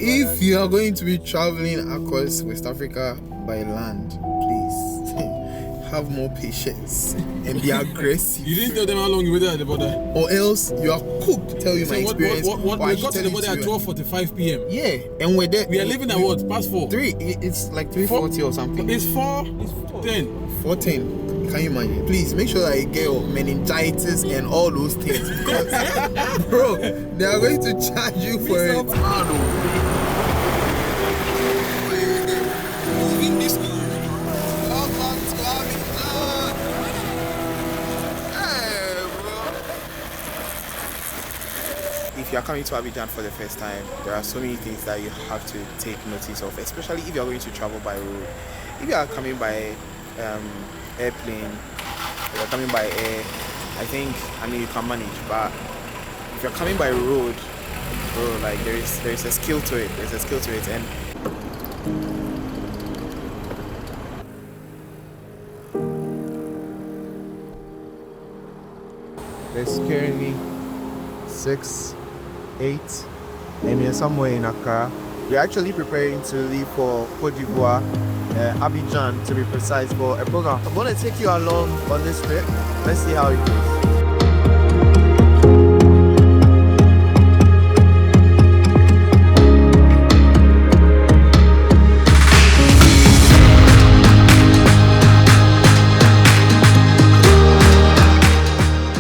If you are going to be traveling across West Africa by land, please have more patience and be aggressive. You didn't tell them how long you waited at the border. Or else you are cooked. Tell you my experience. What we got to the border at 12:45 p.m. Yeah, and we're there. We are leaving at what? Past 4. 3. It's like 3:40 or something. It's 4:10. 4:10. Can you imagine? Please make sure that you get your meningitis and all those things because, bro, they are going to charge you for it. If you are coming to Abidjan for the first time, there are so many things that you have to take notice of, especially if you are going to travel by road. If you are coming by airplane, if you are coming by air, I mean you can manage, but if you're coming by road, bro, like there is a skill to it. There's a skill to it, and it's currently 6, 8, and we are somewhere in Accra. We're actually preparing to leave for Côte d'Ivoire, Abidjan to be precise, for a program. I'm going to take you along on this trip. Let's see how it goes.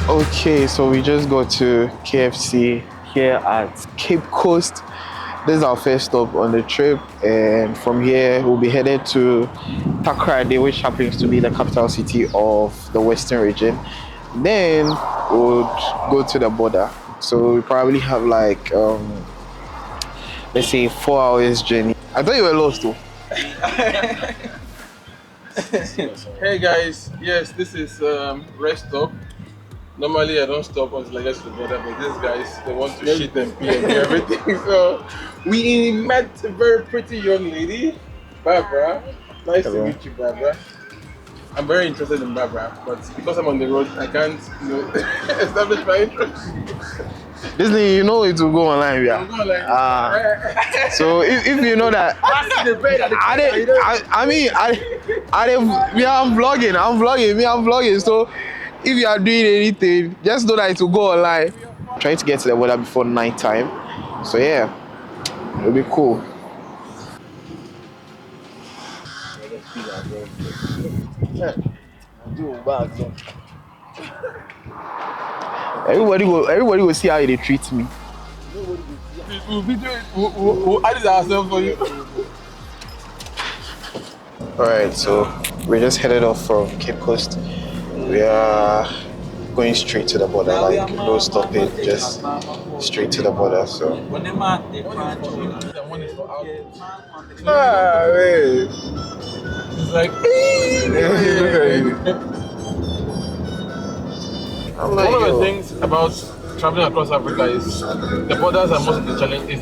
Okay, so we just got to KFC here at Cape Coast. This is our first stop on the trip, and from here we'll be headed to Takoradi, which happens to be the capital city of the Western region. Then we'll go to the border. So we probably have like let's say 4 hours journey. I thought you were lost too. Hey guys, yes, this is rest stop. Normally I don't stop until I get to the border, but these guys, they want to shit and pee and do everything. So we met a very pretty young lady, Barbara. Nice to meet you, Barbara. I'm very interested in Barbara, but because I'm on the road, I can't, establish my interest. This thing, you know it will go online, yeah. So if you know that, I'm vlogging. So if you are doing anything, just know that it will go online. I'm trying to get to the border before night time. So yeah, it'll be cool. Everybody will see how they treat me. We'll add it ourselves for you. Alright, so we're just headed off from Cape Coast. We are going straight to the border, like no stopping, just straight to the border. So It's like one of the things about traveling across Africa is the borders are most of the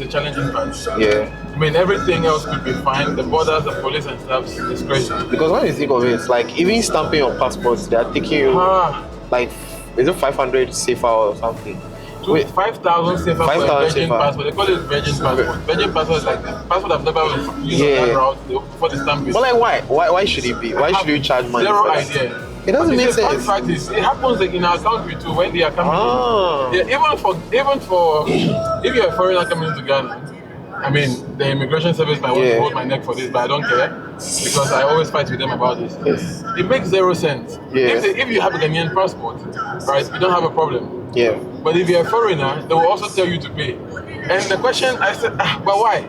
challenging part. yeah. I mean, everything else could be fine. The borders, the police and stuff is crazy. Because when you think of it, it's like even stamping your passports, they are taking you like, is it 500 safer or something? 5,000 safer for a Virgin passport. They call it Virgin passport. Virgin passport is like the passport I've never used on that route before the stamp. But like why should it be? Why should you charge money? Zero for idea. That? It doesn't make sense. The fact is, it happens in our country too when they are coming. Yeah, even for if you're a foreigner coming into Ghana, I mean, the immigration service might want to hold my neck for this, but I don't care because I always fight with them about this. Yes. It makes zero sense. Yeah. If you have a Ghanaian passport, right, you don't have a problem. Yeah. But if you're a foreigner, they will also tell you to pay. And the question, I said, but why?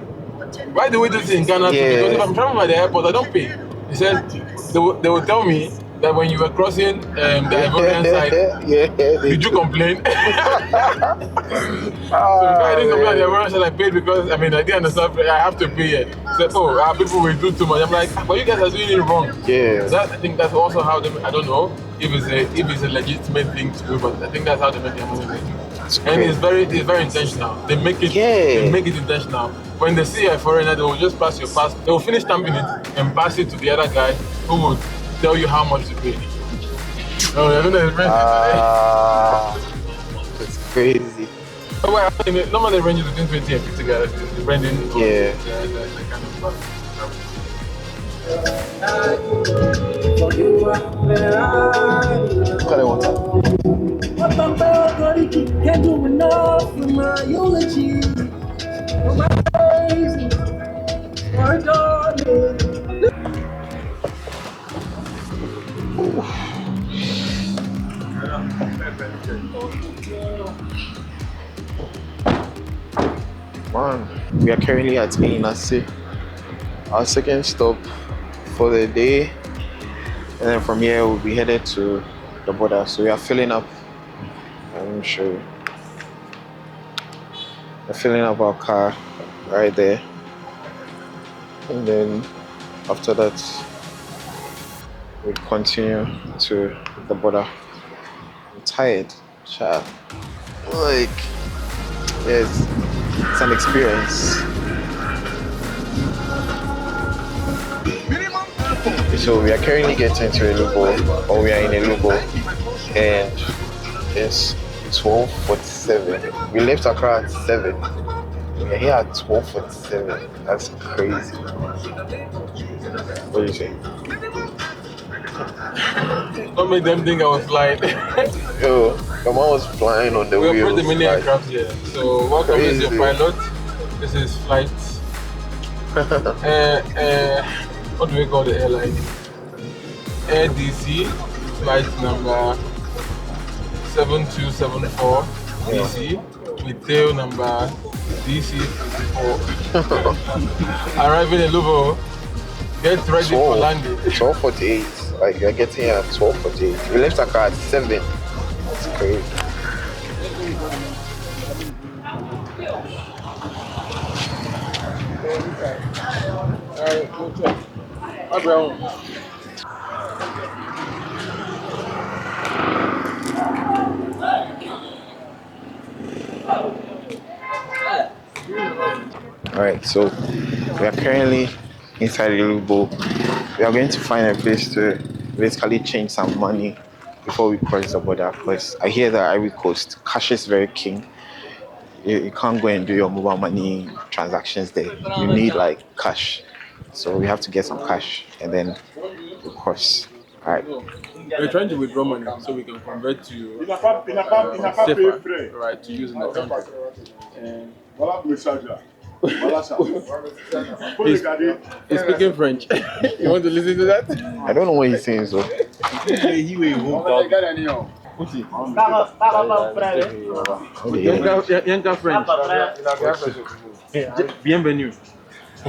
Why do we do this in Ghana? Yeah. Because if I'm traveling by the airport, I don't pay. He said, they will tell me that when you were crossing the Ivorian side, did you complain? So I didn't complain on the Ivorian side, I paid because, I mean, I didn't understand, I have to pay it. He said, our people will do too much. I'm like, but you guys are doing it wrong. Yeah. I think that's also how they, I don't know if it's a legitimate thing to do, but I think that's how they make their money. And it's very intentional. They make it intentional. When they see a foreigner, they will just pass your pass. They will finish stamping it and pass it to the other guy who would tell you how much to pay. Oh, you're gonna it's crazy. Oh, well, I mean, normally ranges between 20 and 50 guys, depending on Yeah. the kind of bus. Look at the water. Can't do enough for my eulogy. For my praise, my darling. Man, we are currently at Inasi, our second stop for the day, and then from here we'll be headed to the border. So we are filling up. I'm sure we're filling up our car right there, and then after that we continue to the border. I'm tired, child. Like, yes, it's an experience. So we are currently getting to a Lubo, or we are in a Lubo, and it's 12:47. We left Accra at 7. We are here at 12:47. That's crazy. What do you say? Don't make them think I was flying. Yo, the man was flying on the We wheels. operate the mini aircraft here. So welcome is your Crazy. pilot. This is flight. What do we call the airline? Air DC, flight number 7274 DC, with tail number DC54. Arriving in Lubo, get ready for landing. 12:48. Like, you're getting here at 12:48. We left Accra at 7. That's crazy. Alright, go check. Hi, Brown. Alright, so we are currently inside the Lubo. We are going to find a place to basically change some money before we cross the border, because I hear that Ivory Coast cash is very king. You can't go and do your mobile money transactions there. You need like cash. So we have to get some cash and then we cross. Alright. We're trying to withdraw money so we can convert to safer, right, to use in the country. And he's speaking French. You want to listen to that? I don't know what he's saying, so. Yanka French. Bienvenue. I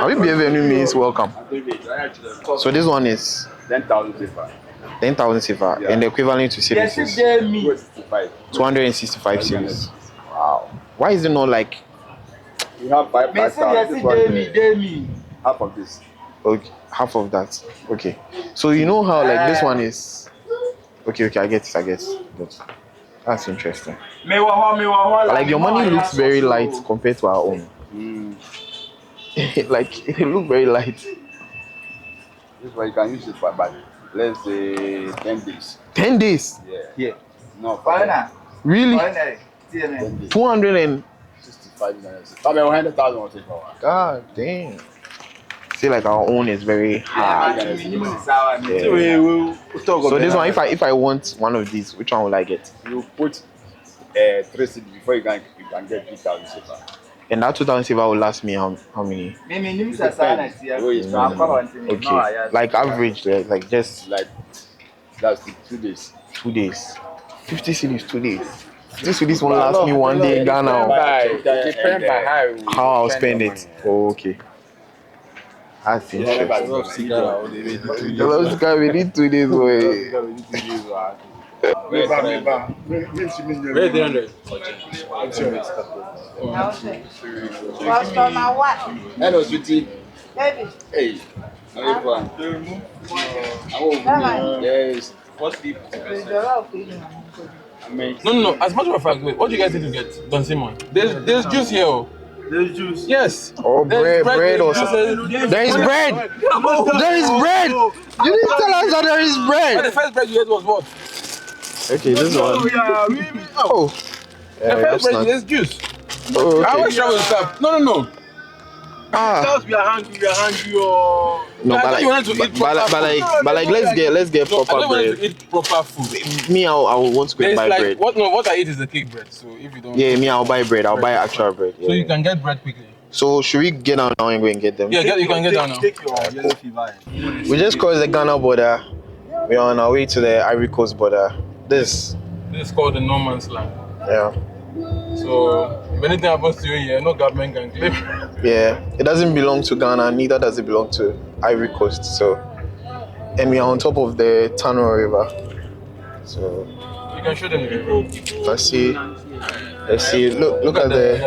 mean, bienvenue means welcome. So this one is 10,000 CFA. 10,000 CFA, Yeah. and the equivalent to cities is 265 cities. Wow. Why is it not like We have 5,000. Half of this. okay, half of that? Okay. So you know how like this one is. Okay, I get it. But that's interesting. Like your money looks very light compared to our own. Like it look very light. This one you can use it for about, let's say, 10 days. 10 days. Yeah. No, Really? 10 days. 265. 100,000 will take over. God damn. See, like our own is very hard. Yeah. So this one, if I want one of these, which one will I get? You put 3 cities before you can get 2,000 CFA. And that 2,000 silver will last me how many? Okay, like average, like just Like, that's 2 days. 2 days. 50 cities, 2 days. 50 cities won't last me one day in Ghana. Depend by How I'll spend it. Oh, okay. That's interesting. Those guys, we need 2 days away. Where 300? Customer what? Hello, sweetie. Baby. Hey. How you doing? Yes. No. As much of a fact, wait, what do you guys need to get? Don Simon. There's juice here. Oh. There's juice. Yes. Oh, There's bread also. There is bread. There is bread. You didn't tell us that there is But bread. the first bread you ate was what? Okay, this one. Yeah, Oh. Yeah, the we have first bread snacks. is juice. Oh, I okay. always travel with stuff. No. Ah. Because we are hungry, or... No, I but thought you wanted to like, eat proper food. but like, let's get No, I proper don't want bread. to eat proper food. Me, I will want to go and There's buy like bread. what I eat is the cake bread. So if you don't, Yeah, me, I'll buy bread. I'll buy actual bread. Yeah. So you can get bread quickly. So should we get down now and go and get them? Yeah, you can get down now. Take your yellow fever. We just crossed the Ghana border. We're on our way to the Ivory Coast border. This This is called the no man's land. Yeah. So if anything happens to you here, no government can claim. Yeah. It doesn't belong to Ghana, neither does it belong to Ivory Coast. So, and we are on top of the Tano River. So You can show them the video. let's see. Look at the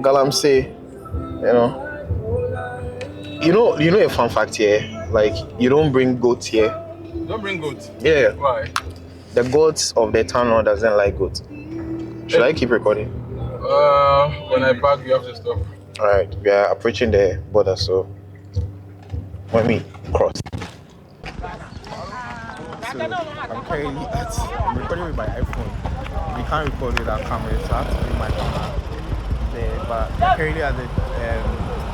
Galamsey. You know a fun fact here. Like you don't bring goats here. Don't bring goats. Yeah. Why? The goats of the Tano doesn't like goats. Should I keep recording? When I park, you have to stop. Alright, we are approaching the border, so when we cross. So I'm recording with my iPhone. We can't record with our camera, so I have to bring my camera there. But currently at the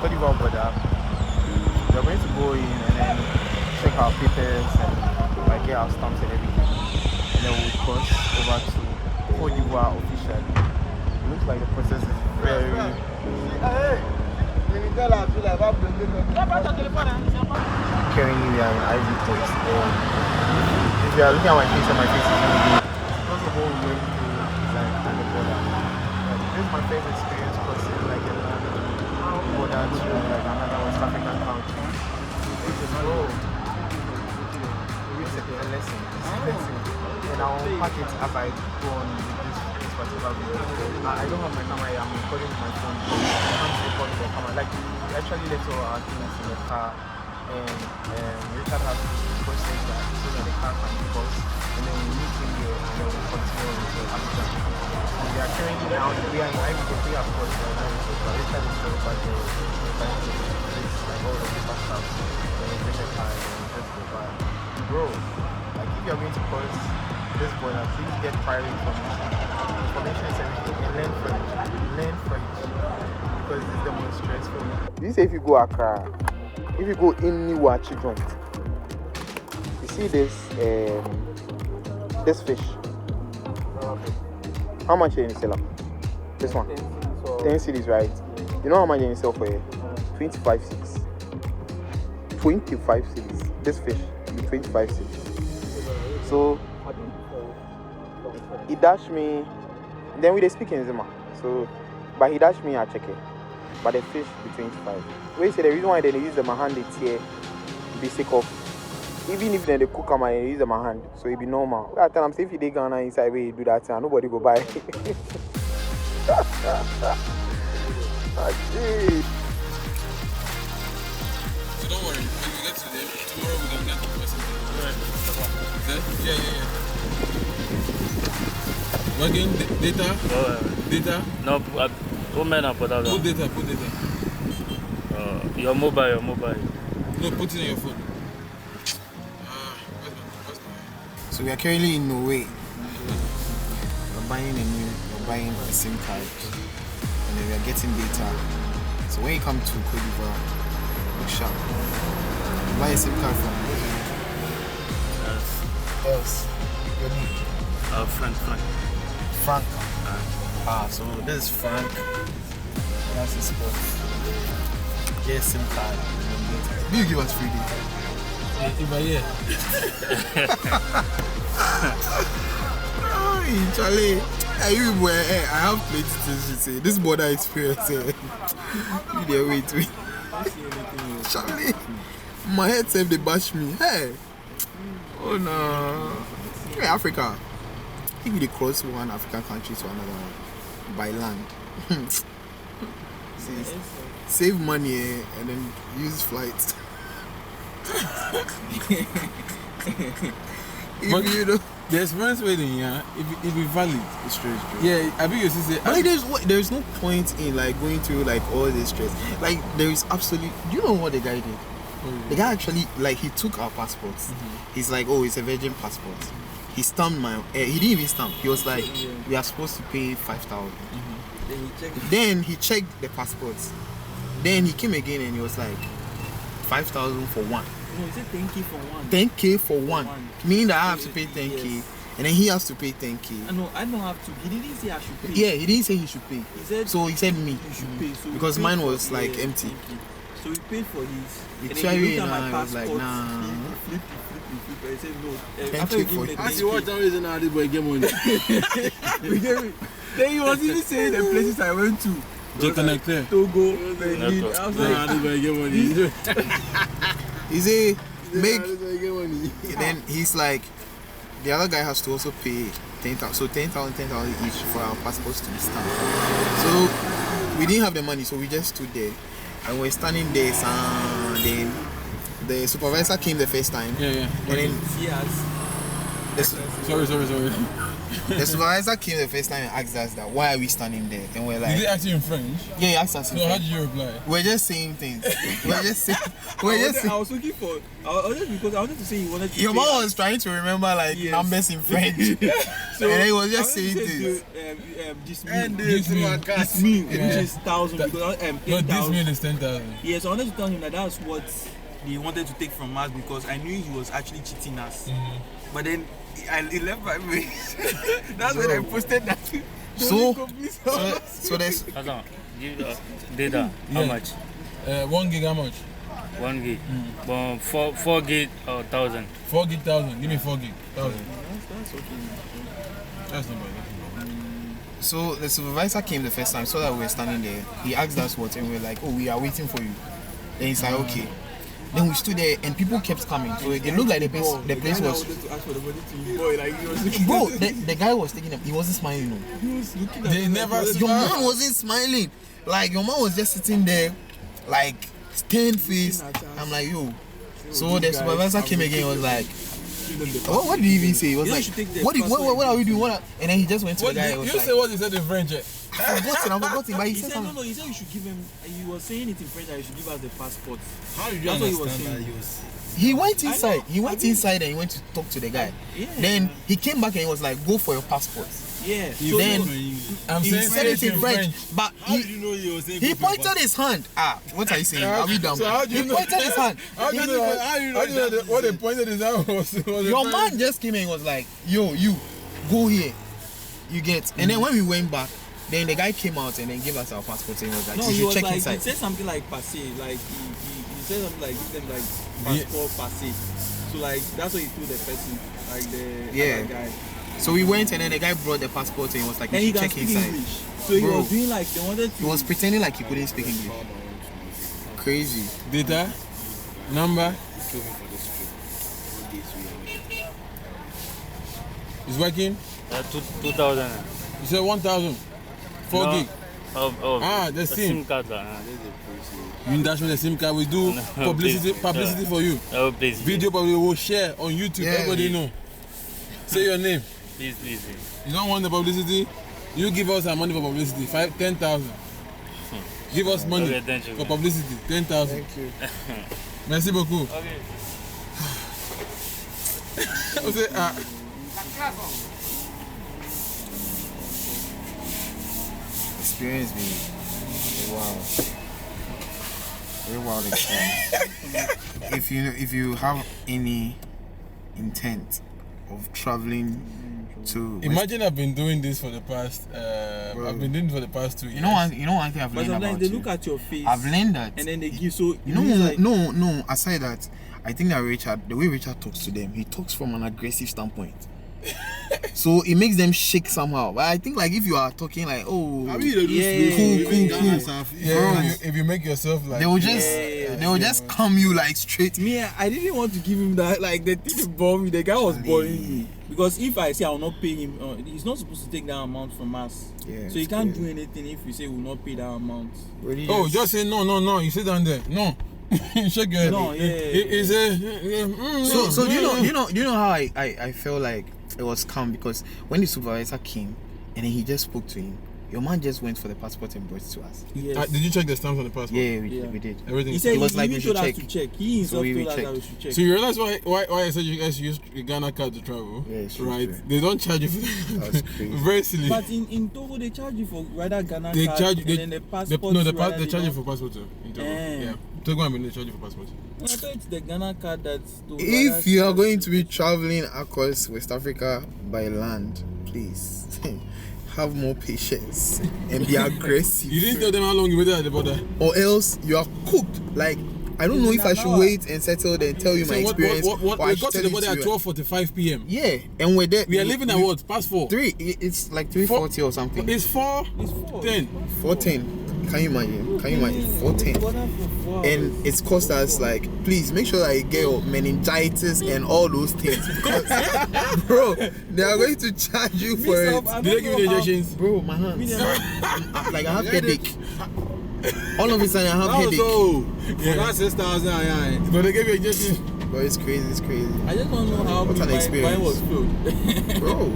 Cote d'Ivoire border, we're going to go in and then check our papers and like get our stamps and everything. And then we'll cross over to Cote d'Ivoire officially. It looks like the process is very... Currently we are in Ivory Coast. If you are looking at my face and my face is really big, because of what we're going through like at the border. This is my first experience crossing like a border to like another West African country. It's a lesson. And I'll unpack it as I go on with this particular video. I don't have my camera, I'm recording with my phone. I can't record with the camera. Like we actually left all our things in the car. And Richard has to process that so that the car can cross, and then we meet him here and then we'll continue with the Abidjan. And we are currently now, we are in Ivory Coast, we are of course in Ivory Coast, but Richard is still back there, trying to fix like all the paper stuff, and then bring the car and then just go by. Bro, like if you are going to cross this border, please get prior information. Information is everything, and learn French. Learn French, because this is the most stressful. You say if you go Accra, if you go anywhere, children, you see this fish. How much are you selling? This one, 10 cedis, right? You know how much you sell for here? 25 cedis. 25 cedis. This fish, 25 cedis. So he dashed me. Then we they speak in Zima. So, but he dashed me, I check it. But the fish be 25. We say the reason why they use the hand it's here be sick of. Even if they cook them and use them hand, so it be normal. I tell them say if you dig Ghana inside where you do that thing, nobody go buy. So don't worry, when we get to them, tomorrow we're gonna get the person. Right. Yeah. Working data? No, put data. Put data. Your mobile. No, put it on your phone. So we are currently in Norway. We're buying a SIM card, and then we are getting data. So when you come to Cote d'Ivoire, look sharp. You buy a SIM card from else. Your name? Frank. Frank. So this is Frank. That's his spot. Get a SIM card and then data. Do you give us free data? If I hear. Oh, Charlie. I have plenty things to say. This border experience. You there, wait. Charlie. My head said they bash me. Hey. Oh no. Hey, Africa. If they cross one African country to another one by land. Save money and then use flights. If you know, the experience waiting here, if it valid, it's true. yeah, I think you should say. Like there's no point in like going through like all this stress. Like there is absolutely. Do you know what the guy did? The guy actually like he took our passports. He's like, oh, it's a virgin passport. he stamped my. He didn't even stamp. He was like, we are supposed to pay 5,000. Then he checked the passports. Then he came again and he was like, 5,000 for one. No, he said 10K for one. 10K for one. Meaning that I have to pay 10K. Yes. And then he has to pay 10K. I don't have to. He didn't say I should pay. Yeah, he didn't say he should pay. He said so he said me. You should pay. So because we paid mine for- was like yeah, empty. So we paid for his. He And tried then he it looked at and my I was like, passport. nah. He flipped. I said no. Thank After you we for gave him the As you watch 10K, that reason how this boy get money. we gave him. Then he was even saying the places I went to. Just connect there. Togo, Benin. I was Nah, like, this boy get money. He say, make. This boy get money. Then he's like, the other guy has to also pay 10,000. So 10,000 each for our passports to be stamped. So we didn't have the money, so we just stood there. And we're standing there, and then the supervisor came the first time. Yeah. And then yes. Sorry. the supervisor came the first time and asked us that why are we standing there? And we're like, Did they ask you in French? yeah, he asked us. in So how French. did you reply? We're just saying things. We're just saying. I was looking for. I was just because I wanted to say he wanted to. Your say- mom was trying to remember like Yes. numbers in French. So and he was just I wanted saying to say things. this And mean, this me. which is 1,000 because No, this 10,000. mean is 10,000. Yes, I wanted to tell him that that's what they wanted to take from us because I knew he was actually cheating us. But then he left my ways. That's when I posted that. So there's Hold on. Give data. How Yeah. much? 1 gig how much? 1 gig. But 4 gig or 1,000. 4 gig 1,000. Give me 4 gig 1,000. That's okay. That's not bad. So the supervisor came the first time, so that we were standing there. He asked us what, and we were like, "Oh, we are waiting for you." Then he's like, "Okay." Then we stood there, and people kept coming. So it looked like the place was. I wanted to ask for the money to boy, like he was looking. Bro, the guy was taking them. He wasn't smiling. No. He was looking at They me never like, Your man wasn't smiling. Like your man was just sitting there, like stern face. I'm like, yo. So the supervisor came again. Was like, what did he even say? He was Yeah, you like, should take the what passport are we doing? And then he just went to What the guy. did and you was say like, what he said in French? I forgot it. But he He said said something. no. He said you should give him. He was saying it in French that you should give us the passport. How did you That's what he was understand saying. that he was? He went inside. know. He went inside and he went to talk to the guy. Yeah. Then he came back and he was like, "Go for your passport." Yeah. Then I'm he saying said it in French, but How did you know he was saying he pointed his hand. What are you saying? Are we dumb? So how do you He know- pointed his hand. How do you know what they pointed his out was Your man just came in and was like, "Yo, you go here." You get. And then when we went back, then the guy came out and then gave us our passports and he was like, No, "You he should was check like inside." he said something like passé, like he said something like give them like passport passé. So like that's what he told the person, like the Yeah. other guy. So we went and then the guy brought the passport and he was like, Then "You he should can check speak inside." English. So he Bro. was doing like they wanted to. He was pretending like he couldn't speak English. Crazy. Data, number. It's working. 2,000. You said 1,000. 4 No. gig. The A SIM. card. You dash me the SIM card. We do No, publicity please. for you. Oh, please. Video probably will share on YouTube. Yeah. Everybody know. Say your name. Please. You don't want the publicity? You give us our money for publicity. 10,000. Give us money Okay, thank you, for man. publicity. 10,000. Thank you. Merci beaucoup. Okay. I say, Experience me. Wow. Very wild experience. if you have any intent of traveling to imagine I've been doing this for the past. Bro. I've been doing it for the past 2 years. you know one thing I've But learned sometimes about they you. look at your face I've learned that and then they give so no aside that I think that the way Richard talks to them, he talks from an aggressive standpoint. So it makes them shake somehow. But I think like if you are talking like, oh, I mean, cool. Yeah, if you make yourself like They will just come you like straight. Me, I didn't want to give him that. Like the thing bored me. The guy was boring me because if I say I will not pay him, he's not supposed to take that amount from us. Yeah, so he can't do anything if you say we will not pay that amount. Oh, just say no. You sit down there. No. Shake your head. No, He say, So do you know how I felt like it was calm because when the supervisor came and then he just spoke to him, Your man just went for the passport and brought it to us. Yes. Did you check the stamps on the passport? Yeah, we did. Everything. He said It was like he we told should us to check. He himself So we told us that checked. we should check. So you realize why I said you guys use a Ghana card to travel? Yeah, it's true, right. true. They don't charge you for That was crazy. Very silly. But in Togo they charge you for rather Ghana They card charge and they, then the they, passport. no, they rather charge you don't- for passport too. In Togo. Eh. Yeah. Togo, I mean, they charge you for passport. I thought it's the Ghana card that's. to If rather- you are going to be traveling across West Africa by land, please have more patience and be aggressive. You didn't tell them how long you waited at the border. Or else you are cooked. Like, I don't know if I should wait and settle then tell you my experience. What or I we should got to tell the you border at 12:45 p.m. Yeah, and we're there. We are leaving at what? Past 4. 3. It's like 3:40 or something. It's 4. It's 4. 10. 4:10. Can you imagine? 4:10. And it's cost us like, please make sure that you get your meningitis and all those things because, bro, they are going to charge you for it. Did they give you the injections? Bro, my hands. Like I have headache. All of a sudden I have headache. Yeah. That's 6,000. No, they gave you injections. Bro, it's crazy. It's crazy. I just don't know how What an mine experience. was filled. Bro,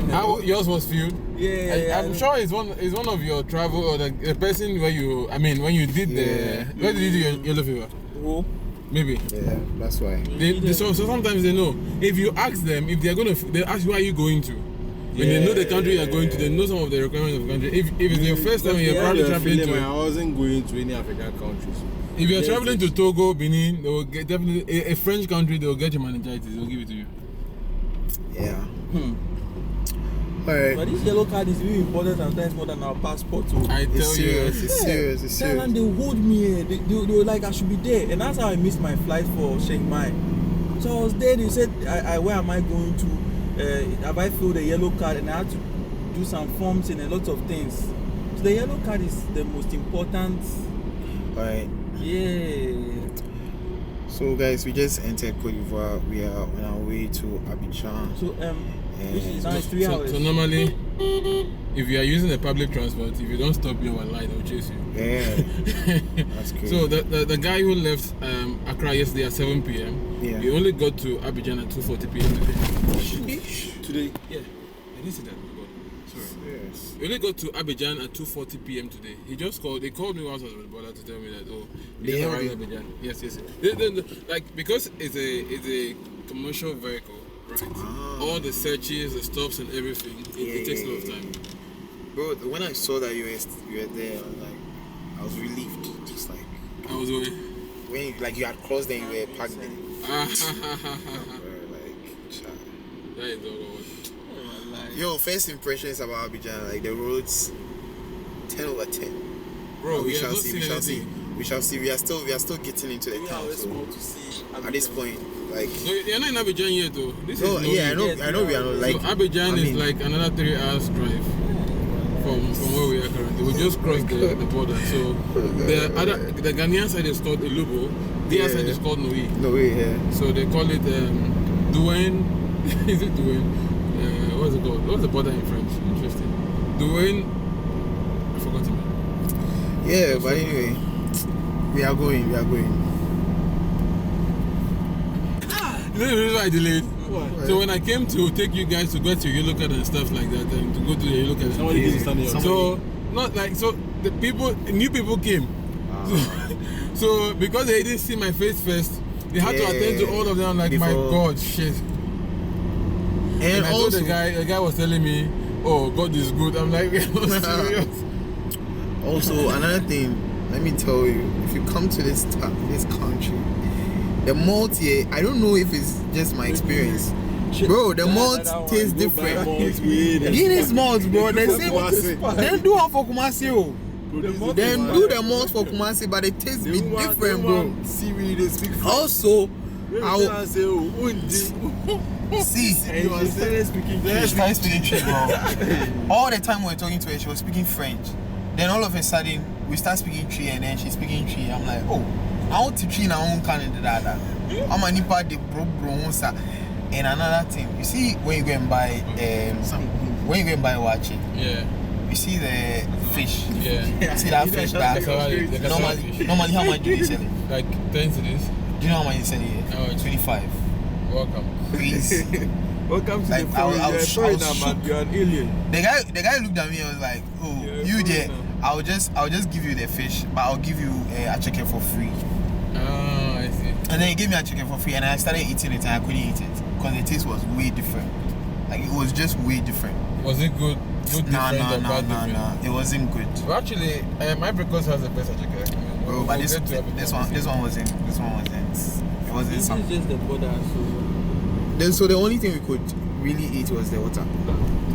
How yours was filled? Yeah, I'm sure it's one of your travel or the person where you. I mean, when you did Yeah. where did you do your yellow fever? Who? Maybe. yeah, that's why. So sometimes they know. If you ask them, if they are gonna, they ask you where are you going to. When they know the country you are going to, they know some of the requirements of the country. If it's your first time you're probably traveling to, I wasn't going to any African countries. if you're traveling to Togo, Benin, they will get definitely a French country. They will get your meningitis. They will give it to you. Yeah. Alright. But this yellow card is really important sometimes more than our passport. Too. I tell It's serious. you. It's serious. It's serious. And they hold me. They were like I should be there, and that's how I missed my flight for Chiang Mai. So I was there. They said, "Where am I going to? Have I filled the yellow card?" And I had to do some forms and a lot of things. So the yellow card is the most important. Alright. Yeah. So guys, we just entered Cote d'Ivoire. We are on our way to Abidjan. So which is now 3 hours. So normally, if you are using the public transport, if you don't stop you one line, they'll chase you. Yeah. That's crazy. So the guy who left Accra yesterday at 7 p.m. Yeah. He only got to Abidjan at 2:40 p.m. today. Today? Yeah, I didn't see that. Oh God. Sorry. Yes. He only got to Abidjan at 2:40 p.m. today. He just called. They called me whilst I was at the border to tell me that They just held arrived you? at Abidjan. Yes. Like because it's a commercial vehicle, right? All the searches, the stops, and everything. It takes a lot of time. Bro, when I saw that you were there, I was relieved. Just like I was away. when you had crossed and you were parked there. That Bro, is all. Yo, first impressions about Abidjan, like the roads, 10 over 10. Bro, we have shall not see. seen We shall see. anything. We shall see. We are still getting into the town. So to see. at this point, like. No, you're not in Abidjan yet, though. This No, is yeah, Novi. I know we are not like. So Abidjan I mean, is like another 3 hours drive from where we are currently. We just crossed the border. So the Ghanaian side is called Ilubo. The other side is called Noi. No way, yeah. So they call it Douane. Is it Douane? What's it called? What's the border in French? Interesting. Douane. I forgot it. Yeah, but anyway, we are going. You know the reason why I delayed? What? So when I came to take you guys to get your yellow card and stuff like that, and to go to the yellow card, Somebody needs to stand here. so not like so the new people came. So because they didn't see my face first, they had to attend to all of them. Like my God, shit. And I told also, the guy was telling me, "Oh, God is good." I'm like, "We're not serious." Also, another thing, let me tell you, if you come to this country, the malt here, I don't know if it's just my experience. Bro, the malt tastes different. Guinness malt, bro. They say, then do one for Kumasi, oh. Then do the malt for Kumasi, but it tastes bit different, bro. Also, see, she started speaking Tree, bro. All the time we were talking to her, she was speaking French. Then all of a sudden, we start speaking Tree, and then she's speaking Tree. I'm like, oh, I want to Tree now, I Canada. I'm a nipa de bro. And another thing, you see, when you go and buy, watch it, Yeah. you see the fish. Yeah. You see that fish back. Normally, how much do you sell it? Like 10 to this. Do you know how much you sell it? How much? 25. Welcome. Crazy. Welcome to Like, the foreign. I was shook. You're an alien. The guy looked at me and was like, "Oh, Yeah, you there? foreigner. I'll just give you the fish, but I'll give you a chicken for free." Ah, I see. And then he gave me a chicken for free, and I started eating it, and I couldn't eat it because the taste was way different. Like it was just way different. Was it good? Good Nah, different or bad different? It wasn't good. Well, actually, Ivory Coast has the best chicken. Bro, but this one wasn't. It wasn't This something. is just the border, so. So the only thing we could really eat was the water.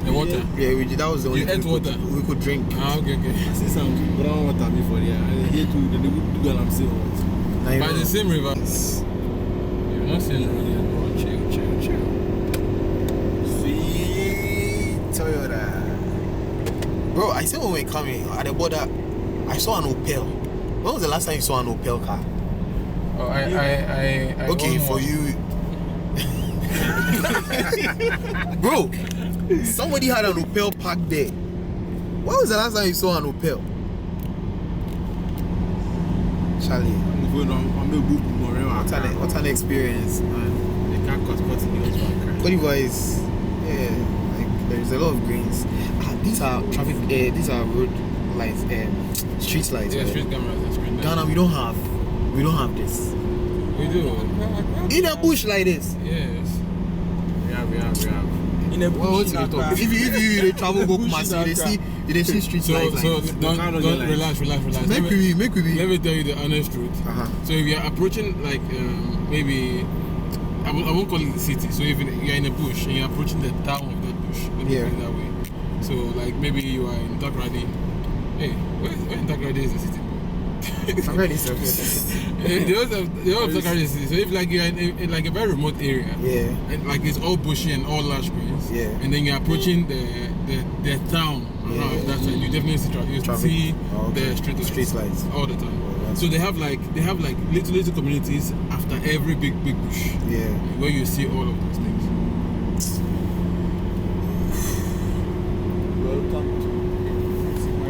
The water. Yeah, that was the only You thing ate water? we could drink. Ah, okay. I see some brown water before there. And here too, the do I'm saying what. Now you By know. the same river. You're not saying really, bro. Chill. Sweet Toyota. Bro, I said when we were coming at the border, I saw an Opel. When was the last time you saw an Opel car? Oh, I Okay, own for one. you. Bro, somebody had an Opel parked there. When was the last time you saw an Opel? Charlie, I'm going on. I'm going to book more. what an experience, man. They can't cut in the house. Cote d'Ivoire is, like there's a lot of greens. These are traffic. These are road lights, street lights. Yeah, right? street cameras and screen. Ghana, we don't have this. We do. In a bush like this. Yes. We have. In a bush. What's the talk? If you travel go Kumasi, they see street So lights. so Like don't relax. make we Let me tell you the honest truth. So if you're approaching like maybe I won't call it the city. So if you're in a bush and you're approaching the town of that bush, let me put it that way. So like maybe you are in Takrady. Hey, where in Takrady is the city? Takrady service. They also have Takrady city. So if like you're in like a very remote area, and like it's all bushy and all large trees, and then you're approaching the town around that side, you definitely see the street lights all the time. So they have like little communities after every big bush. Where you see all of those things. Welcome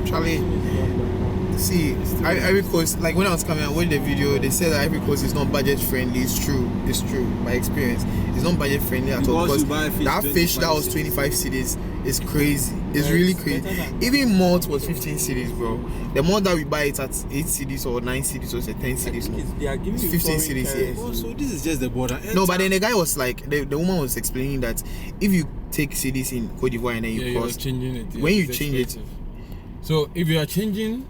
to Charlie. See, Ivory Coast, like when I was coming, I watched the video, they said that Ivory Coast is not budget friendly. It's true, by experience. It's not budget friendly at all because that fish that was 25 cities is crazy. It's really crazy. Even malt was 15 cities, bro. The malt that we buy it at 8 cities or 9 cities or 10 cities. No. They are giving It's you 15 cities, yeah. Oh, so this is just the border. No, but then the guy was like, the woman was explaining that if you take cities in Cote d'Ivoire and then you cross, changing it. when you change it. So if you are changing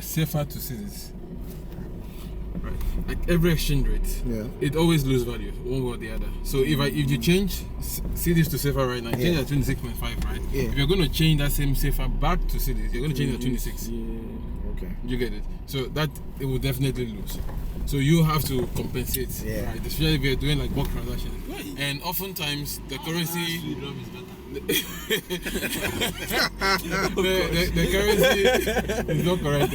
safer to cities, right? Like every exchange rate, it always loses value one way or the other. So if you change cities to safer right now, you change at 26.5, right? If you're going to change that same safer back to cities, you're going to change at 26. Okay. You get it? So that it will definitely lose. So you have to compensate, right? Especially if you're doing like bulk transactions. And oftentimes the currency. The currency is not correct.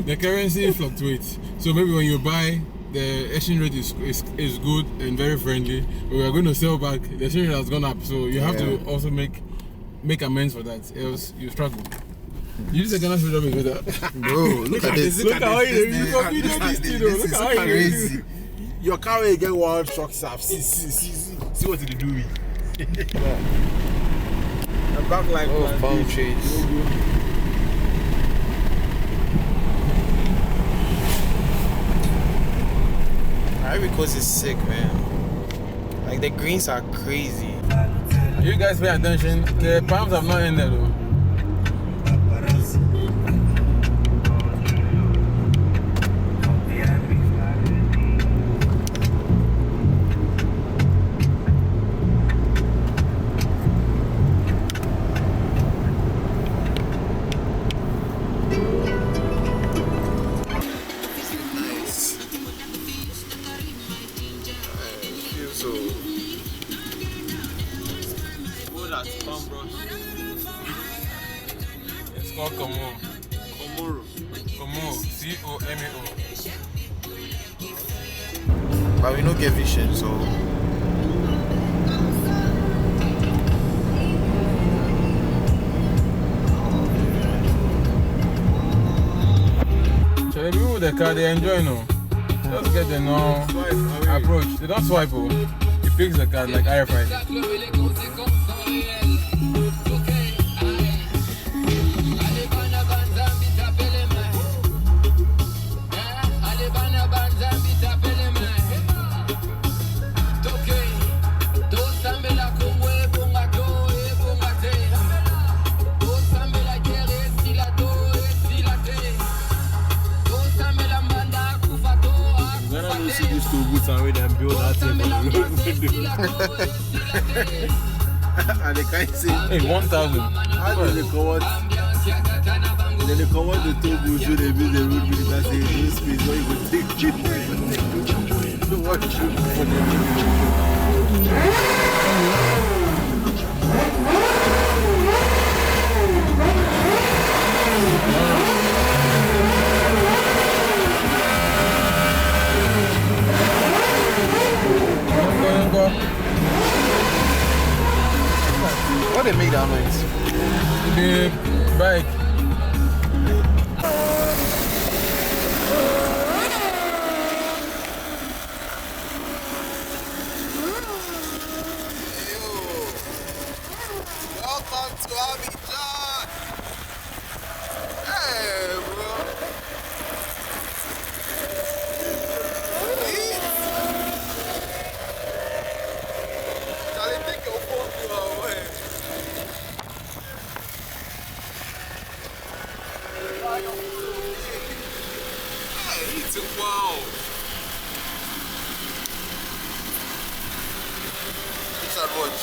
The currency fluctuates. So maybe when you buy, the exchange rate is good and very friendly. But we are going to sell back. The exchange rate has gone up, so you have to also make amends for that. Else you struggle. You just gonna show them with that. Bro, look at this. Look at how Look at how crazy. Your car will get one truck up. See what it do with. I'm back like palm trees. Ivory Coast is sick, man. Like the greens are crazy. You guys pay attention. The palms have not ended though. It's called Comoro. C-O-M-O. But we don't get vision, so. So the people with the car, they enjoy no. Just get the no approach. They don't swipe. You fix the car like RFID. See these two boots and ready and build that thing for the road. And they can't say, Hey, 1,000. How do they cover? Then they cover the two boots so they build the road with that say no space where you go take cheap. So what you for the what they make that noise? The bike. Welcome to Abidjan. Hey, bro. Charlie, take your phone away. Wow. Let's watch.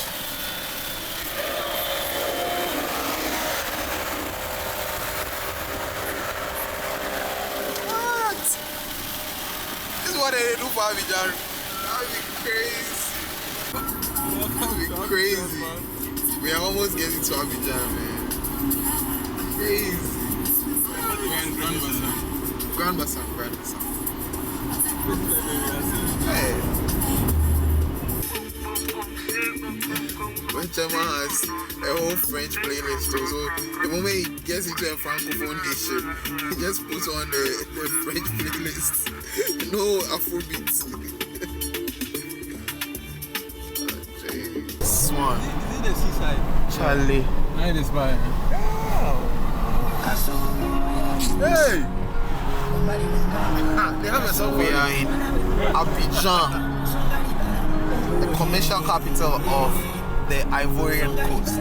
What? This is what they do for Abidjan. That would be crazy. That would be crazy. We are almost getting to Abidjan, man. Crazy. Grand Bassam. Hey. When Chema has a whole French playlist, so the moment he gets into a francophone nation, he just puts on the French playlist. No Afrobeat. Swan. Is it the seaside? Charlie. I this buy. Hey! They have a song. We are in Abidjan, the commercial capital of the Ivorian Coast.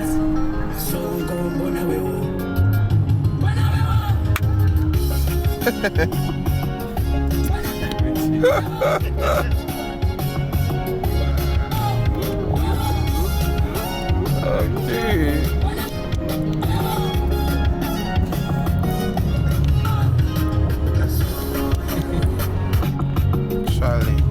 Okay. Charlie.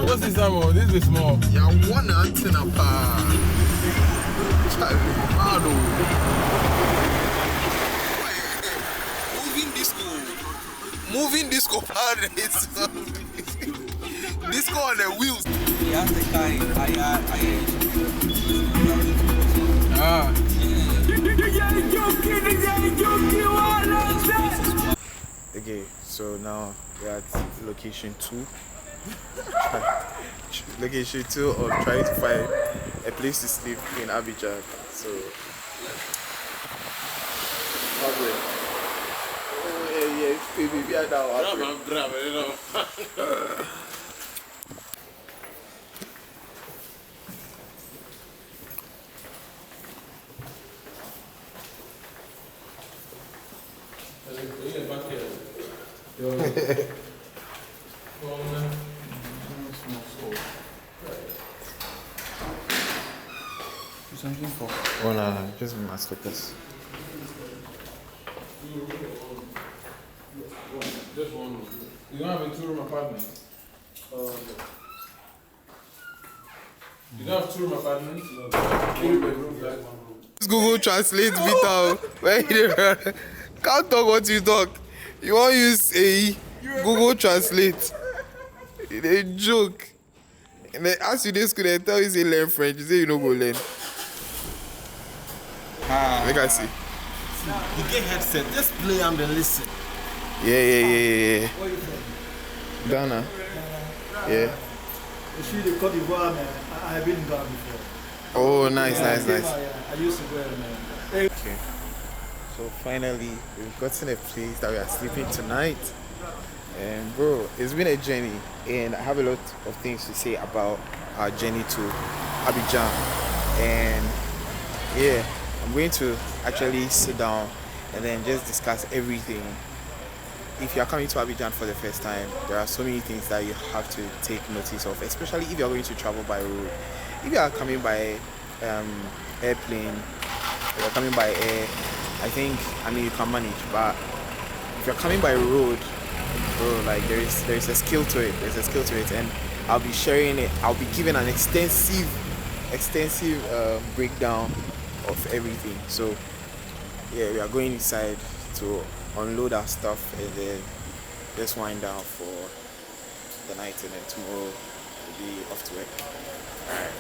What's this about? This is small. Yeah, one antenna pa. Charlie, mado. Moving disco parades. Disco on the wheels. He has the car in Ah. Okay, so now we're at location 2. Location 2 of trying to find a place to sleep in Abidjan. So, something for. oh no, just masterpiece. Just one room. You don't have a 2-room apartment? You don't have 2-room apartment? No. 3 bedrooms, like 1 room. Google Translate Vita. Where you can't talk what you talk. You want to use a Google Translate. It's a joke. And they ask you this, could they tell you say learn French? You say you don't go learn. Make I see. honestly, you get headset, just play and then listen. Yeah. Where you from? Ghana. Yeah. Actually, the Côte d'Ivoire, man. I've been in Ghana before. Oh, nice. I used to go there, man. Okay. So finally, we've gotten a place that we are sleeping tonight. And bro, it's been a journey, and I have a lot of things to say about our journey to Abidjan. And yeah, I'm going to actually sit down and then just discuss everything. If you are coming to Abidjan for the first time, there are so many things that you have to take notice of, especially if you are going to travel by road. If you are coming by airplane, if you are coming by air, I mean you can manage. But if you're coming by road, bro, like there is a skill to it. There's a skill to it, and I'll be sharing it. I'll be giving an extensive breakdown of everything. So yeah, we are going inside to unload our stuff and then just wind down for the night, and then tomorrow we'll be off to work. Alright.